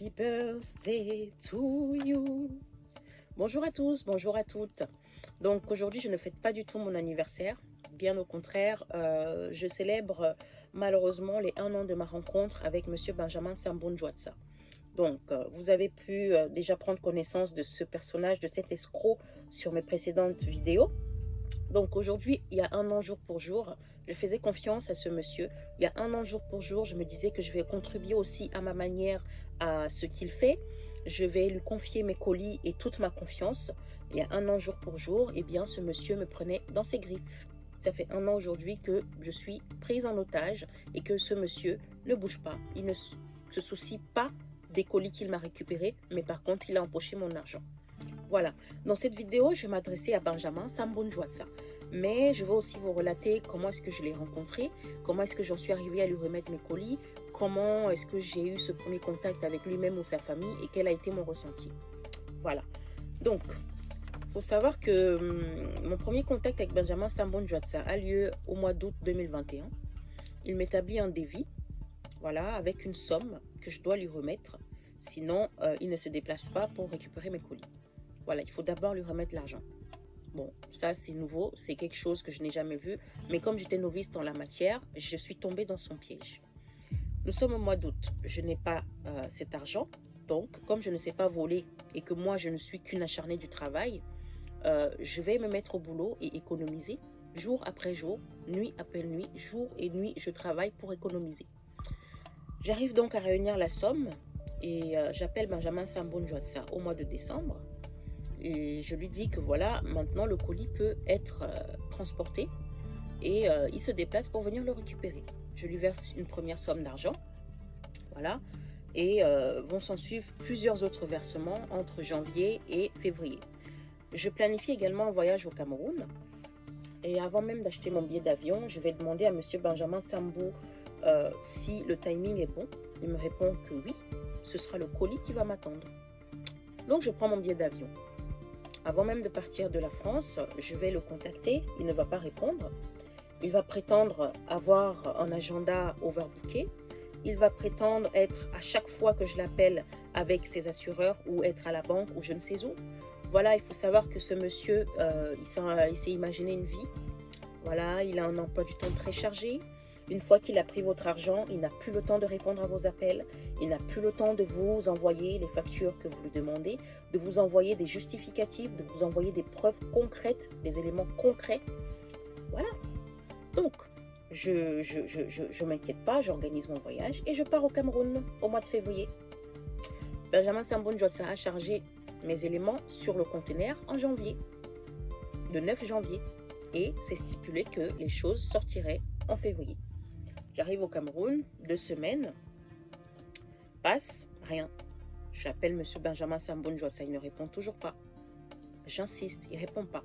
Happy birthday to you. Bonjour à tous, bonjour à toutes. Donc aujourd'hui, je ne fête pas du tout mon anniversaire. Bien au contraire, je célèbre malheureusement les 1 an de ma rencontre avec Monsieur Benjamin Sambou-Njwatsa. Donc, vous avez pu déjà prendre connaissance de ce personnage, de cet escroc sur mes précédentes vidéos. Donc aujourd'hui, il y a 1 an jour pour jour, je faisais confiance à ce monsieur. Il y a 1 an jour pour jour, je me disais que je vais contribuer aussi à ma manière à ce qu'il fait. Je vais lui confier mes colis et toute ma confiance. Il y a 1 an jour pour jour, eh bien ce monsieur me prenait dans ses griffes. Ça fait 1 an aujourd'hui que je suis prise en otage et que ce monsieur ne bouge pas. Il ne se soucie pas des colis qu'il m'a récupérés, mais par contre, il a empoché mon argent. Voilà, dans cette vidéo, je vais m'adresser à Benjamin Sambou-Njwatsa. Mais je vais aussi vous relater comment est-ce que je l'ai rencontré, comment est-ce que j'en suis arrivée à lui remettre mes colis, comment est-ce que j'ai eu ce premier contact avec lui-même ou sa famille et quel a été mon ressenti. Voilà, donc, il faut savoir que mon premier contact avec Benjamin Sambou-Njwatsa a lieu au mois d'août 2021. Il m'établit un devis, voilà, avec une somme que je dois lui remettre. Sinon, il ne se déplace pas pour récupérer mes colis. Voilà, il faut d'abord lui remettre l'argent. Bon, ça c'est nouveau, c'est quelque chose que je n'ai jamais vu. Mais comme j'étais novice dans la matière, je suis tombée dans son piège. Nous sommes au mois d'août, je n'ai pas cet argent. Donc, comme je ne sais pas voler et que moi je ne suis qu'une acharnée du travail, je vais me mettre au boulot et économiser. Jour après jour, nuit après nuit, jour et nuit, je travaille pour économiser. J'arrive donc à réunir la somme et j'appelle Benjamin Sambou-Njwatsa au mois de décembre. Et je lui dis que voilà, maintenant le colis peut être transporté et il se déplace pour venir le récupérer. Je lui verse une première somme d'argent, voilà, et vont s'en suivre plusieurs autres versements entre janvier et février. Je planifie également un voyage au Cameroun et avant même d'acheter mon billet d'avion, je vais demander à Monsieur Benjamin Sambou si le timing est bon. Il me répond que oui, ce sera le colis qui va m'attendre. Donc je prends mon billet d'avion. Avant même de partir de la France, je vais le contacter, il ne va pas répondre. Il va prétendre avoir un agenda overbooké. Il va prétendre être à chaque fois que je l'appelle avec ses assureurs ou être à la banque ou je ne sais où. Voilà, il faut savoir que ce monsieur, il s'est imaginé une vie. Voilà, il a un emploi du temps très chargé. Une fois qu'il a pris votre argent, il n'a plus le temps de répondre à vos appels. Il n'a plus le temps de vous envoyer les factures que vous lui demandez, de vous envoyer des justificatifs, de vous envoyer des preuves concrètes, des éléments concrets. Voilà. Donc, je m'inquiète pas, j'organise mon voyage et je pars au Cameroun au mois de février. Benjamin Sambou-Njwatsa a chargé mes éléments sur le conteneur en janvier, le 9 janvier. Et c'est stipulé que les choses sortiraient en février. J'arrive au Cameroun, 2 semaines, passe, rien. J'appelle M. Benjamin Sambou-Njwatsa, il ne répond toujours pas. J'insiste, il ne répond pas.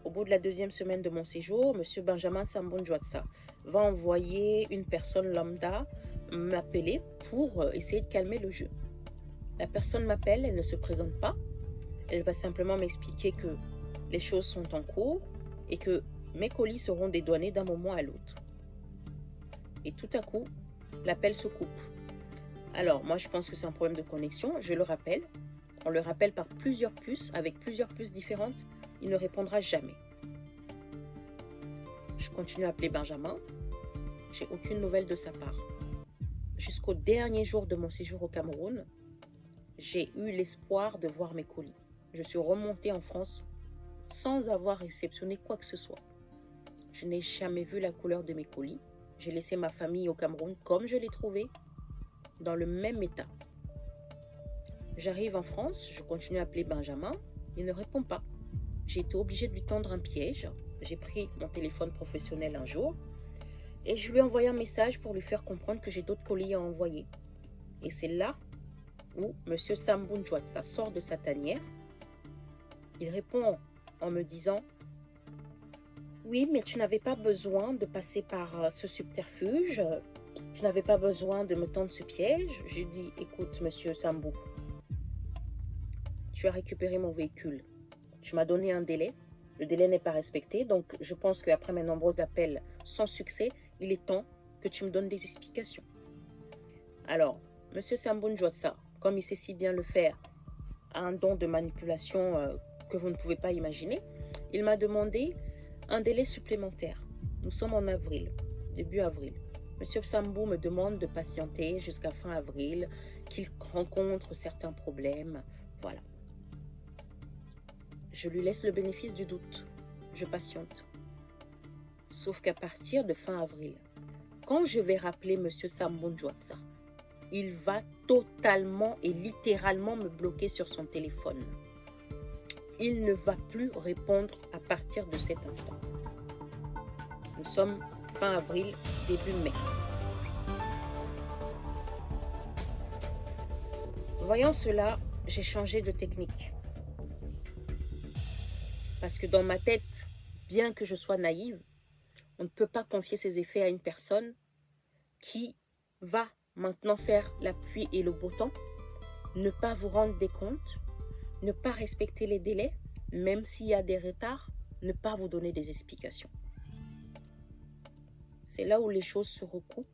Au bout de la 2e semaine de mon séjour, M. Benjamin Sambou-Njwatsa va envoyer une personne lambda m'appeler pour essayer de calmer le jeu. La personne m'appelle, elle ne se présente pas. Elle va simplement m'expliquer que les choses sont en cours et que mes colis seront dédouanés d'un moment à l'autre. Et tout à coup, l'appel se coupe. Alors, moi, je pense que c'est un problème de connexion. Je le rappelle. On le rappelle par plusieurs puces, avec plusieurs puces différentes. Il ne répondra jamais. Je continue à appeler Benjamin. J'ai aucune nouvelle de sa part. Jusqu'au dernier jour de mon séjour au Cameroun, j'ai eu l'espoir de voir mes colis. Je suis remontée en France sans avoir réceptionné quoi que ce soit. Je n'ai jamais vu la couleur de mes colis. J'ai laissé ma famille au Cameroun comme je l'ai trouvé, dans le même état. J'arrive en France, je continue à appeler Benjamin, il ne répond pas. J'ai été obligée de lui tendre un piège. J'ai pris mon téléphone professionnel un jour et je lui ai envoyé un message pour lui faire comprendre que j'ai d'autres colis à envoyer. Et c'est là où M. Sambou-Njwatsa sort de sa tanière. Il répond en me disant « Oui, mais tu n'avais pas besoin de passer par ce subterfuge. Tu n'avais pas besoin de me tendre ce piège. » J'ai dit « Écoute, monsieur Sambou, tu as récupéré mon véhicule. Tu m'as donné un délai. Le délai n'est pas respecté. Donc, je pense qu'après mes nombreux appels sans succès, il est temps que tu me donnes des explications. » Alors, monsieur Sambou-Njwatsa, comme il sait si bien le faire, a un don de manipulation que vous ne pouvez pas imaginer. Il m'a demandé un délai supplémentaire. Nous sommes en avril, début avril. Monsieur Sambou me demande de patienter jusqu'à fin avril, qu'il rencontre certains problèmes. Voilà. Je lui laisse le bénéfice du doute. Je patiente. Sauf qu'à partir de fin avril, quand je vais rappeler Monsieur Sambou Njwatsa, il va totalement et littéralement me bloquer sur son téléphone. Il ne va plus répondre à partir de cet instant. Nous sommes fin avril, début mai. Voyant cela, j'ai changé de technique. Parce que dans ma tête, bien que je sois naïve, on ne peut pas confier ses effets à une personne qui va maintenant faire la pluie et le beau temps, ne pas vous rendre des comptes, ne pas respecter les délais, même s'il y a des retards, ne pas vous donner des explications. C'est là où les choses se recoupent.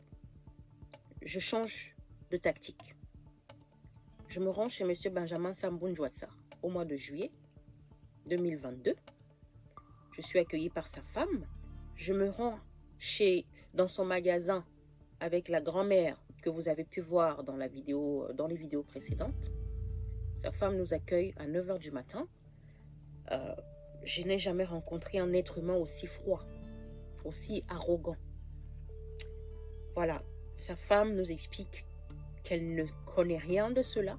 Je change de tactique. Je me rends chez M. Benjamin Sambou Njwatsa au mois de juillet 2022. Je suis accueillie par sa femme. Je me rends dans son magasin avec la grand-mère que vous avez pu voir dans les vidéos précédentes. Sa femme nous accueille à 9 h du matin. Je n'ai jamais rencontré un être humain aussi froid, aussi arrogant. Voilà, sa femme nous explique qu'elle ne connaît rien de cela.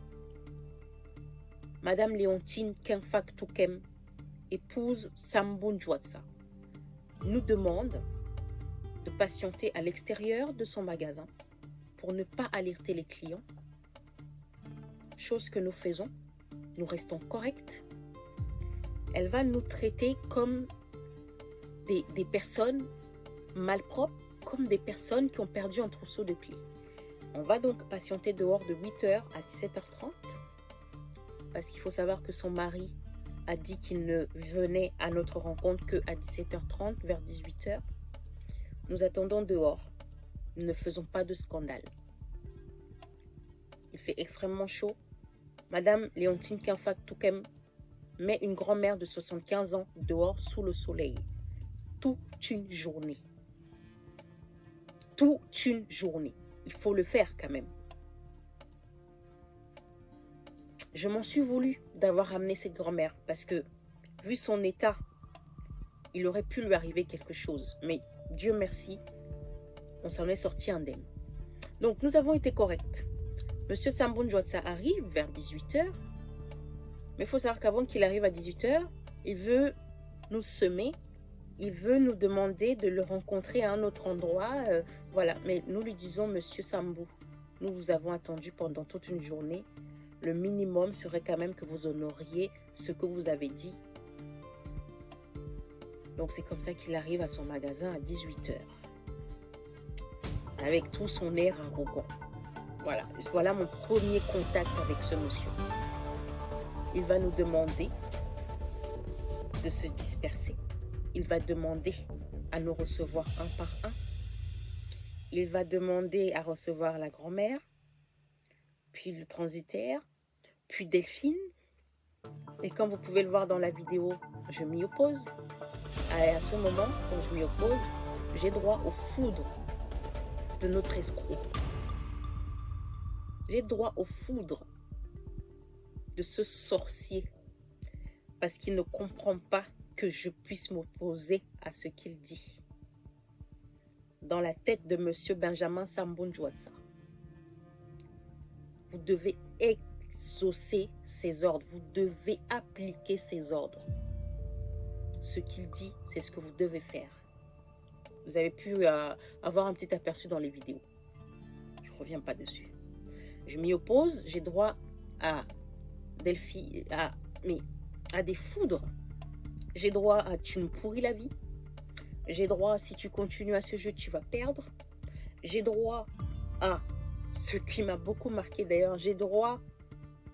Madame Léontine Kenfak Toukem, épouse Sambou Njwatsa, nous demande de patienter à l'extérieur de son magasin pour ne pas alerter les clients. Chose que nous faisons, nous restons corrects. Elle va nous traiter comme des personnes malpropres, comme des personnes qui ont perdu un trousseau de clés. On va donc patienter dehors de 8 h à 17 h 30 parce qu'il faut savoir que son mari a dit qu'il ne venait à notre rencontre qu'à 17 h 30, vers 18 h. Nous attendons dehors. Nous ne faisons pas de scandale. Il fait extrêmement chaud. Madame Léontine Kenfak Toukem met une grand-mère de 75 ans dehors sous le soleil. Toute une journée. Toute une journée. Il faut le faire quand même. Je m'en suis voulu d'avoir amené cette grand-mère parce que, vu son état, il aurait pu lui arriver quelque chose. Mais Dieu merci, on s'en est sorti indemne. Donc nous avons été corrects. Monsieur Sambou Njwatsa arrive vers 18 h. Mais il faut savoir qu'avant qu'il arrive à 18 h, il veut nous semer. Il veut nous demander de le rencontrer à un autre endroit. Voilà, mais nous lui disons, Monsieur Sambou, nous vous avons attendu pendant toute une journée. Le minimum serait quand même que vous honoriez ce que vous avez dit. Donc c'est comme ça qu'il arrive à son magasin à 18 h. Avec tout son air arrogant. Voilà mon premier contact avec ce monsieur. Il va nous demander de se disperser. Il va demander à nous recevoir un par un. Il va demander à recevoir la grand-mère, puis le transitaire, puis Delphine. Et comme vous pouvez le voir dans la vidéo, je m'y oppose. Et à ce moment, quand je m'y oppose, j'ai droit aux foudres de notre escroc. J'ai droit aux foudres de ce sorcier parce qu'il ne comprend pas que je puisse m'opposer à ce qu'il dit. Dans la tête de Monsieur Benjamin Sambou Njwatsa, vous devez exaucer ses ordres, vous devez appliquer ses ordres. Ce qu'il dit, c'est ce que vous devez faire. Vous avez pu avoir un petit aperçu dans les vidéos. Je ne reviens pas dessus. Je m'y oppose, j'ai droit à des foudres. J'ai droit à tu me pourris la vie. J'ai droit à si tu continues à ce jeu, tu vas perdre. J'ai droit à ce qui m'a beaucoup marqué d'ailleurs. J'ai droit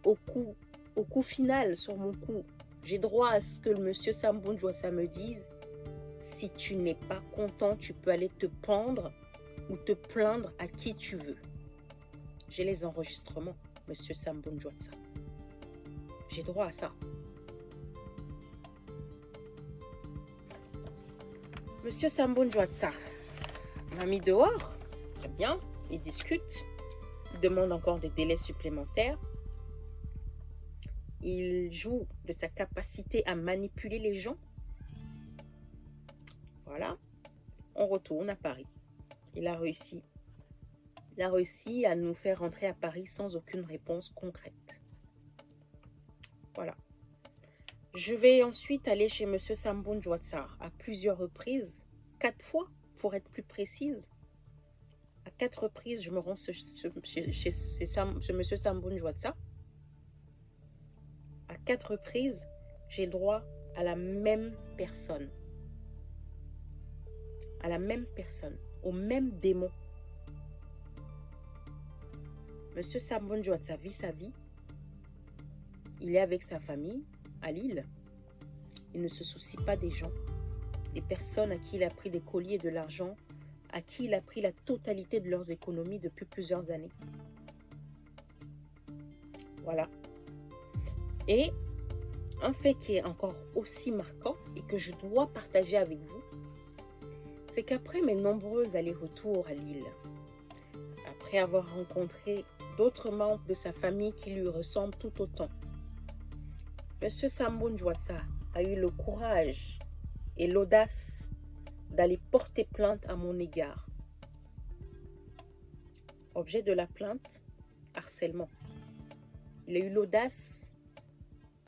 au coup final sur mon cou. J'ai droit à ce que le monsieur Sambou Njwatsa me dise. Si tu n'es pas content, tu peux aller te pendre ou te plaindre à qui tu veux. J'ai les enregistrements. Monsieur Sambunjwatsa. J'ai droit à ça. Monsieur Sambunjwatsa m'a mis dehors. Très bien, il discute. Il demande encore des délais supplémentaires. Il joue de sa capacité à manipuler les gens. Voilà. On retourne à Paris. Il a réussi. Il a réussi à nous faire rentrer à Paris sans aucune réponse concrète. Voilà. Je vais ensuite aller chez M. Sambunjwatsa à plusieurs reprises. 4 fois, pour être plus précise. À 4 reprises, je me rends chez M. Sambunjwatsa. À 4 reprises, j'ai le droit à la même personne. À la même personne, au même démon. Monsieur Sambunjwatsa vit sa vie. Il est avec sa famille à Lille. Il ne se soucie pas des gens, des personnes à qui il a pris des colliers et de l'argent, à qui il a pris la totalité de leurs économies depuis plusieurs années. Voilà. Et un fait qui est encore aussi marquant et que je dois partager avec vous, c'est qu'après mes nombreux allers-retours à Lille, après avoir rencontré d'autres membres de sa famille qui lui ressemblent tout autant, M. Sambunjwatsa a eu le courage et l'audace d'aller porter plainte à mon égard. Objet de la plainte, harcèlement. Il a eu l'audace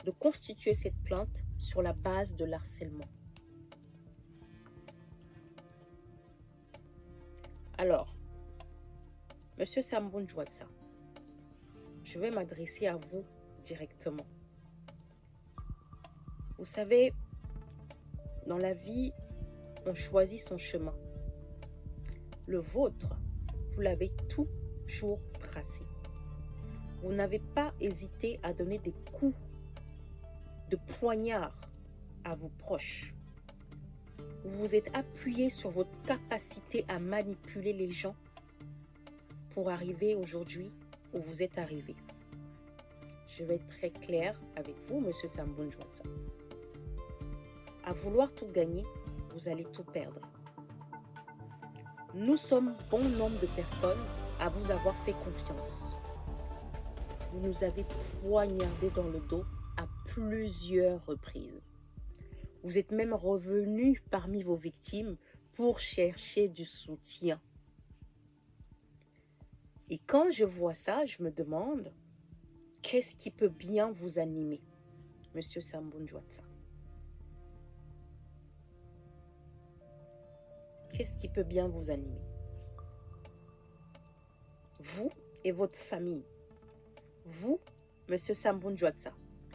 de constituer cette plainte sur la base de l'harcèlement. Alors, Monsieur Sambunjwatsa, je vais m'adresser à vous directement. Vous savez, dans la vie, on choisit son chemin. Le vôtre, vous l'avez toujours tracé. Vous n'avez pas hésité à donner des coups de poignard à vos proches. Vous vous êtes appuyé sur votre capacité à manipuler les gens pour arriver aujourd'hui où vous êtes arrivé. Je vais être très clair avec vous, Monsieur Sambunjwatsa. À vouloir tout gagner, vous allez tout perdre. Nous sommes bon nombre de personnes à vous avoir fait confiance. Vous nous avez poignardé dans le dos à plusieurs reprises. Vous êtes même revenu parmi vos victimes pour chercher du soutien. Et quand je vois ça, je me demande, qu'est-ce qui peut bien vous animer, Monsieur Sambunjwatsa? Qu'est-ce qui peut bien vous animer? Vous et votre famille. Vous, Monsieur Sambunjwatsa,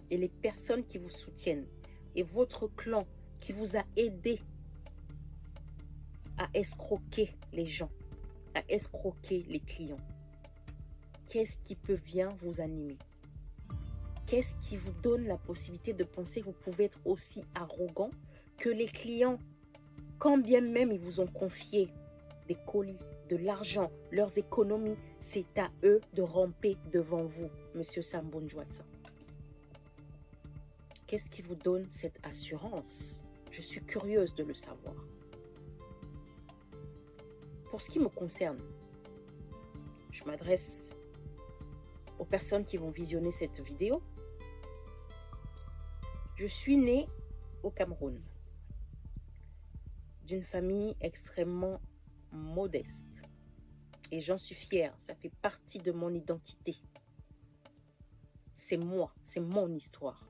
et les personnes qui vous soutiennent, et votre clan qui vous a aidé à escroquer les gens, à escroquer les clients. Qu'est-ce qui peut bien vous animer? Qu'est-ce qui vous donne la possibilité de penser que vous pouvez être aussi arrogant que les clients, quand bien même ils vous ont confié des colis, de l'argent, leurs économies, c'est à eux de ramper devant vous, Monsieur Sambunjwatsa. Qu'est-ce qui vous donne cette assurance? Je suis curieuse de le savoir. Pour ce qui me concerne, je m'adresse aux personnes qui vont visionner cette vidéo. Je suis née au Cameroun, d'une famille extrêmement modeste. Et j'en suis fière, ça fait partie de mon identité. C'est moi, c'est mon histoire.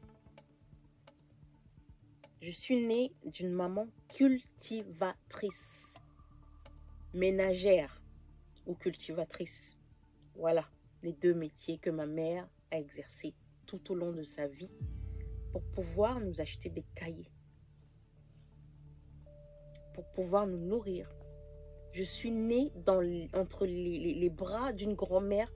Je suis née d'une maman cultivatrice, ménagère ou cultivatrice. Voilà les deux métiers que ma mère a exercés tout au long de sa vie pour pouvoir nous acheter des cahiers, pour pouvoir nous nourrir. Je suis née entre les bras d'une grand-mère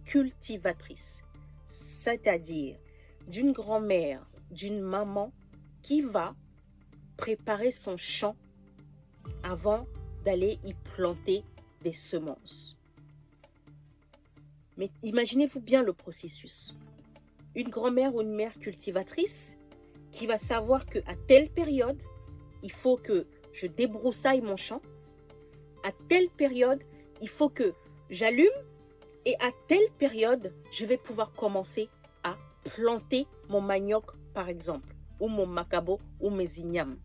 cultivatrice, c'est-à-dire d'une grand-mère, d'une maman qui va préparer son champ avant d'aller y planter des semences. Mais imaginez-vous bien le processus. Une grand-mère ou une mère cultivatrice qui va savoir qu'à telle période, il faut que je débroussaille mon champ. À telle période, il faut que j'allume. Et à telle période, je vais pouvoir commencer à planter mon manioc, par exemple, ou mon macabo, ou mes ignames.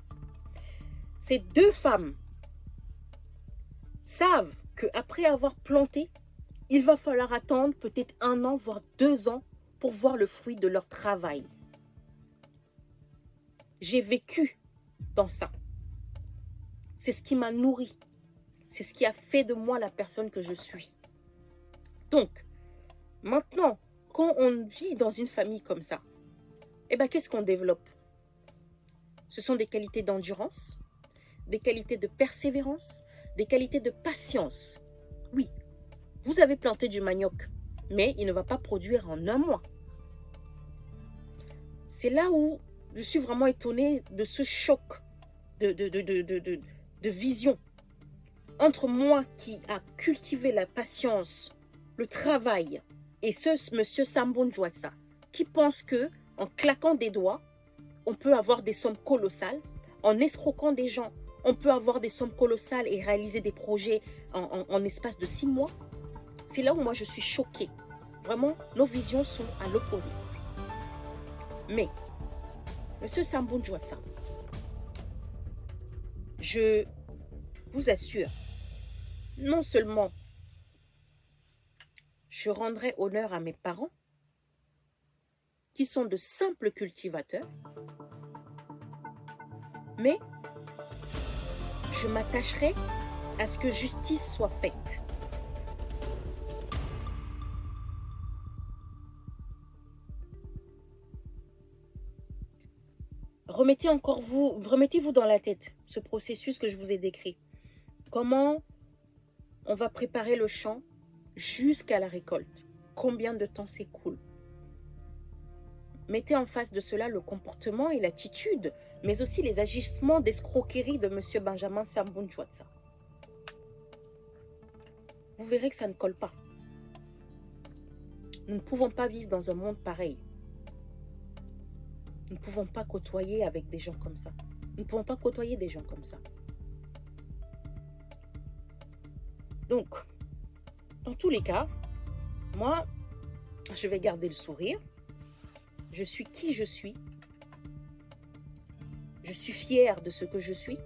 Ces deux femmes savent qu'après avoir planté, il va falloir attendre peut-être 1 an, voire 2 ans pour voir le fruit de leur travail. J'ai vécu dans ça. C'est ce qui m'a nourri. C'est ce qui a fait de moi la personne que je suis. Donc, maintenant, quand on vit dans une famille comme ça, eh bien, qu'est-ce qu'on développe? Ce sont des qualités d'endurance, des qualités de persévérance, des qualités de patience. Oui, vous avez planté du manioc, mais il ne va pas produire en 1 mois. C'est là où je suis vraiment étonnée de ce choc de vision entre moi qui a cultivé la patience, le travail, et ce monsieur Sambou Njwatsa qui pense que en claquant des doigts, on peut avoir des sommes colossales, en escroquant des gens, on peut avoir des sommes colossales et réaliser des projets en espace de 6 mois. C'est là où moi je suis choquée. Vraiment, nos visions sont à l'opposé. Mais, monsieur Sambou Njwatsa, je vous assure, non seulement je rendrai honneur à mes parents, qui sont de simples cultivateurs, mais je m'attacherai à ce que justice soit faite. Remettez-vous dans la tête ce processus que je vous ai décrit. Comment on va préparer le champ jusqu'à la récolte. Combien de temps s'écoule? Mettez en face de cela le comportement et l'attitude, mais aussi les agissements d'escroquerie de M. Benjamin Sambou Njwatsa. Vous verrez que ça ne colle pas. Nous ne pouvons pas vivre dans un monde pareil. Nous ne pouvons pas côtoyer avec des gens comme ça. Nous ne pouvons pas côtoyer des gens comme ça. Donc, dans tous les cas, moi, je vais garder le sourire. Je suis qui je suis. Je suis fière de ce que je suis.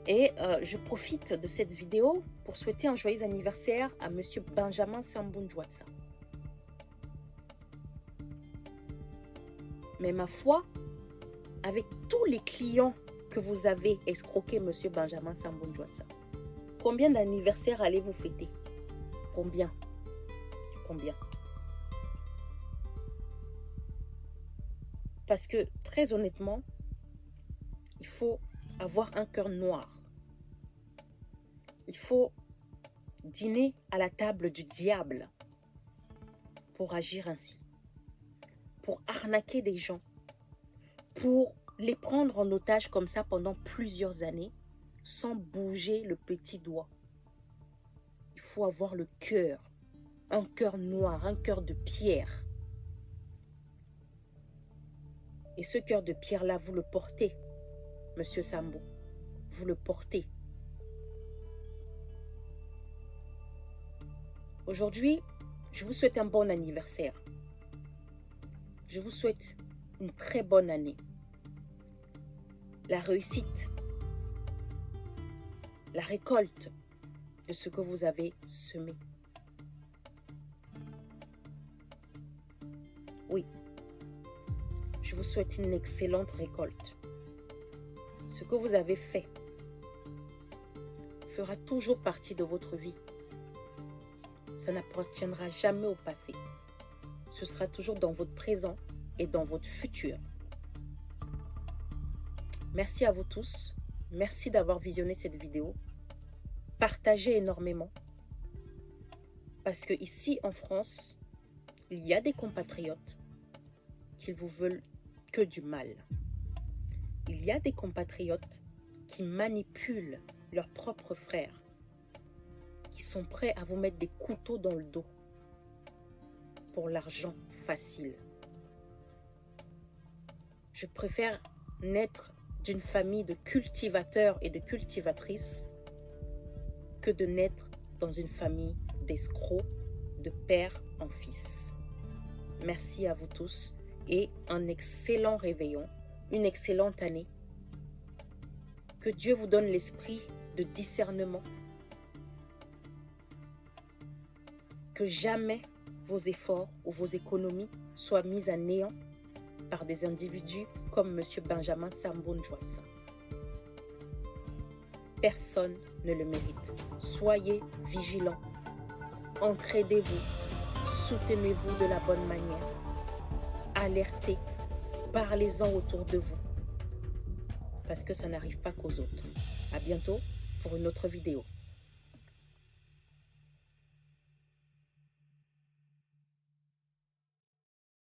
Et je profite de cette vidéo pour souhaiter un joyeux anniversaire à M. Benjamin Sambou Njwatsa. Mais ma foi, avec tous les clients que vous avez escroqués, M. Benjamin Sambou Njwatsa, combien d'anniversaires allez-vous fêter? Combien? Combien? Parce que, très honnêtement, il faut avoir un cœur noir. Il faut dîner à la table du diable pour agir ainsi. Pour arnaquer des gens. Pour les prendre en otage comme ça pendant plusieurs années sans bouger le petit doigt. Il faut avoir le cœur. Un cœur noir, un cœur de pierre. Et ce cœur de pierre-là, vous le portez, Monsieur Sambou. Vous le portez. Aujourd'hui, je vous souhaite un bon anniversaire. Je vous souhaite une très bonne année. La réussite, la récolte de ce que vous avez semé. Oui. Je vous souhaite une excellente récolte. Ce que vous avez fait fera toujours partie de votre vie. Ça n'appartiendra jamais au passé. Ce sera toujours dans votre présent et dans votre futur. Merci à vous tous. Merci d'avoir visionné cette vidéo. Partagez énormément. Parce que ici en France, il y a des compatriotes qui vous veulent que du mal. Il y a des compatriotes qui manipulent leurs propres frères, qui sont prêts à vous mettre des couteaux dans le dos pour l'argent facile. Je préfère naître d'une famille de cultivateurs et de cultivatrices que de naître dans une famille d'escrocs, de père en fils. Merci à vous tous et un excellent réveillon, une excellente année. Que Dieu vous donne l'esprit de discernement. Que jamais vos efforts ou vos économies soient mis à néant par des individus comme M. Benjamin Sambon-Joatsa. Personne ne le mérite. Soyez vigilants. Entraidez-vous. Soutenez-vous de la bonne manière. Alertez. Parlez-en autour de vous. Parce que ça n'arrive pas qu'aux autres. À bientôt pour une autre vidéo.